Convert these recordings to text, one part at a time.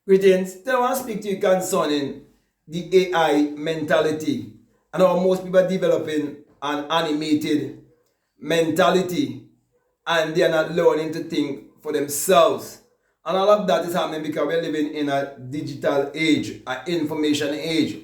Greetings. Today I want to speak to you concerning the AI mentality and how most people are developing an animated mentality and they are not learning to think for themselves. And all of that is happening because we're living in a digital age, an information age.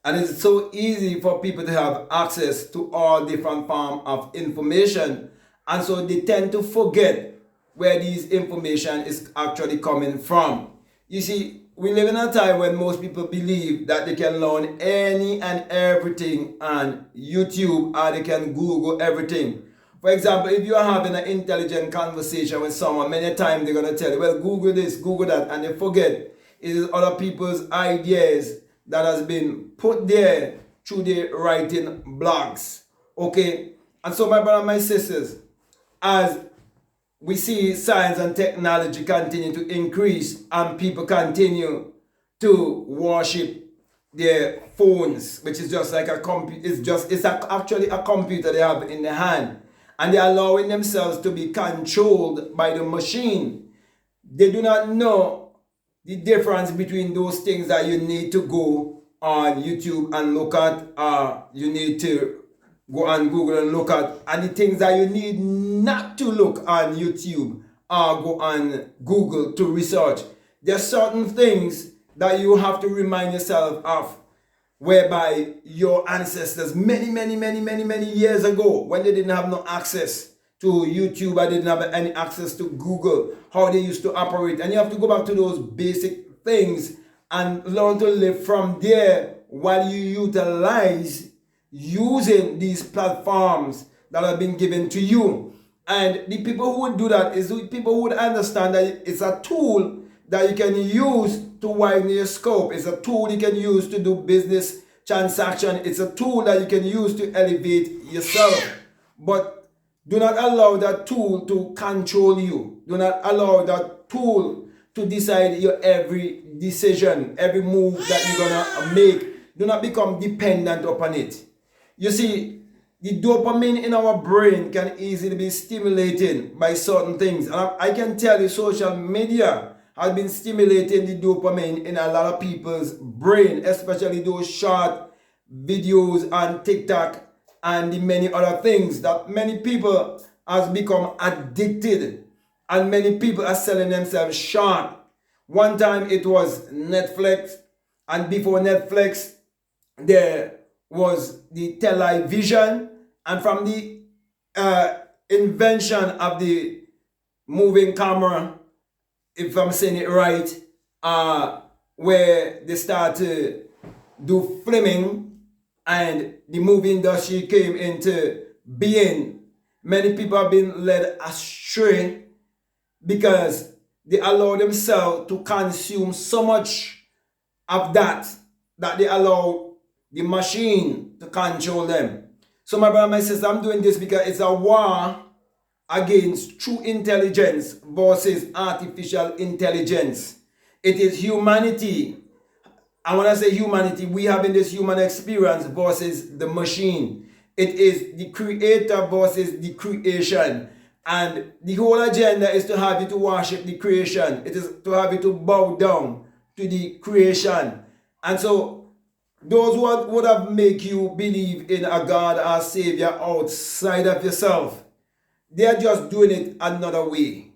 And it's so easy for people to have access to all different forms of information. And so they tend to forget where this information is actually coming from. You see, we live in a time when most people believe that they can learn any and everything on YouTube or they can Google everything. For example, if you are having an intelligent conversation with someone, many times they're going to tell you, well, Google this, Google that, and they forget it is other people's ideas that has been put there through the writing blogs. Okay? And so, my brothers and my sisters, as we see science and technology continue to increase and people continue to worship their phones, which is just like a computer. Actually a computer they have in their hand, and they're allowing themselves to be controlled by the machine. They do not know the difference between those things that you need to go on YouTube and look at, you need to go on Google and look at, and the things that you need not to look on YouTube or go on Google to research. There are certain things that you have to remind yourself of, whereby your ancestors many years ago, when they didn't have no access to YouTube, or didn't have any access to Google, how they used to operate. And you have to go back to those basic things and learn to live from there while you utilize using these platforms that have been given to you. And the people who would do that is the people who would understand that it's a tool that you can use to widen your scope. It's a tool you can use to do business transaction. It's a tool that you can use to elevate yourself. But do not allow that tool to control you. Do not allow that tool to decide your every decision, every move that you're gonna make. Do not become dependent upon it. You see, the dopamine in our brain can easily be stimulated by certain things. And I can tell you social media has been stimulating the dopamine in a lot of people's brain, especially those short videos on TikTok and the many other things that many people has become addicted, and many people are selling themselves short. One time it was Netflix, and before Netflix there was the television, and from the invention of the moving camera, if I'm saying it right, where they start to do filming and the movie industry came into being, many people have been led astray because they allow themselves to consume so much of that they allow the machine to control them. So my brother, my sister, I'm doing this because it's a war against true intelligence versus artificial intelligence. It is humanity. And when I say humanity, we have in this human experience versus the machine. It is the creator versus the creation. And the whole agenda is to have you to worship the creation. It is to have you to bow down to the creation. And so those who would have make you believe in a God or Savior outside of yourself, they are just doing it another way.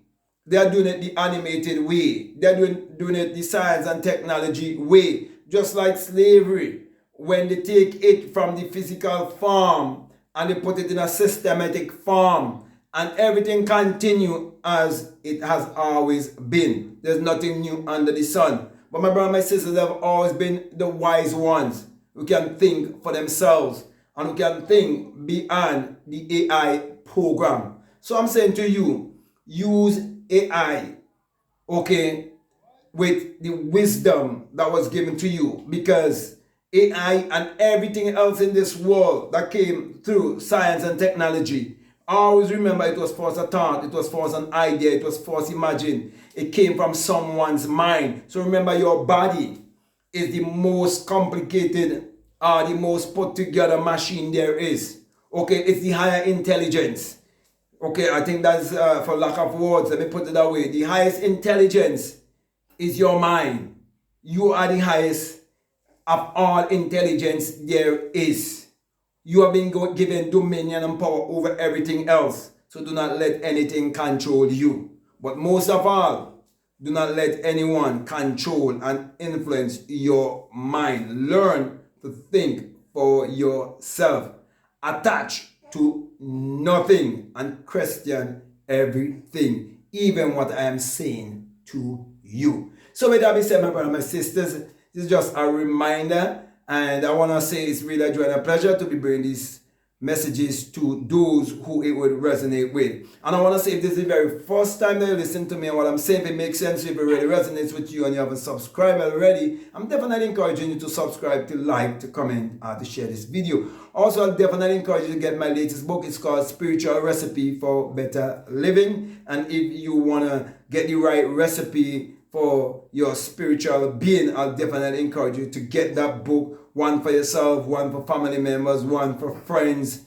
They are doing it the animated way. They are doing it the science and technology way. Just like slavery, when they take it from the physical form and they put it in a systematic form, and everything continue as it has always been. There's nothing new under the sun. But my brother and my sisters have always been the wise ones who can think for themselves and who can think beyond the AI program. So I'm saying to you, use AI, okay, with the wisdom that was given to you, because AI and everything else in this world that came through science and technology, always remember it was first a thought, it was first an idea, it was first imagined. It came from someone's mind. So remember, your body is the most complicated or the most put together machine there is. Okay, it's the higher intelligence. Okay, I think that's for lack of words, let me put it that way. The highest intelligence is your mind. you are the highest of all intelligence there is. You have been given dominion and power over everything else. So do not let anything control you. But most of all, do not let anyone control and influence your mind. Learn to think for yourself. Attach to nothing and question everything, even what I am saying to you. So with that being said, my brothers and my sisters, this is just a reminder, and I want to say it's really a joy and a pleasure to be bringing these messages to those who it would resonate with. And I want to say if this is the very first time that you listen to me and what I'm saying, if it makes sense, if it really resonates with you and you haven't subscribed already, I'm definitely encouraging you to subscribe, to like, to comment, to share this video. Also, I'll definitely encourage you to get my latest book. It's called Spiritual Recipe for Better Living. And if you want to get the right recipe for your spiritual being, I'll definitely encourage you to get that book. One for yourself, one for family members, one for friends,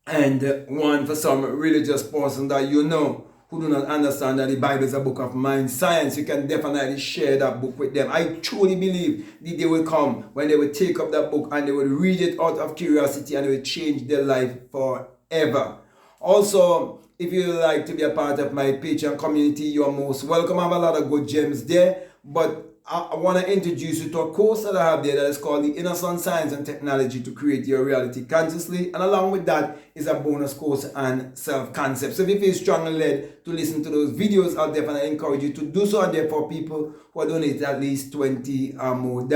and one for some religious person that you know who do not understand that the Bible is a book of mind science. You can definitely share that book with them. I truly believe the day will come when they will take up that book and they will read it out of curiosity and it will change their life forever. Also, if you would like to be a part of my Patreon community, you are most welcome. I have a lot of good gems there, but I want to introduce you to a course that I have there that is called the Inner Sun Science and Technology to Create Your Reality Consciously. And along with that is a bonus course on self-concept. So if you feel strongly led to listen to those videos, I'll definitely encourage you to do so. And therefore, people who are donating at least $20 or more.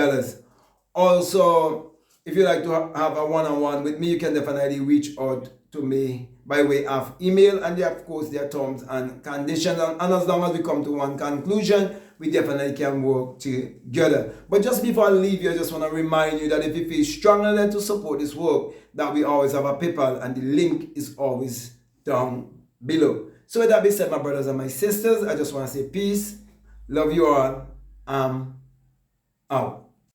Also, if you like to have a one-on-one with me, you can definitely reach out to me by way of email. And there, of course, there are terms and conditions. And as long as we come to one conclusion, we definitely can work together. But just before I leave you, I just want to remind you that if you feel strongly led to support this work, that we always have a PayPal, and the link is always down below. So with that being said, my brothers and my sisters, I just want to say peace, love you all, out.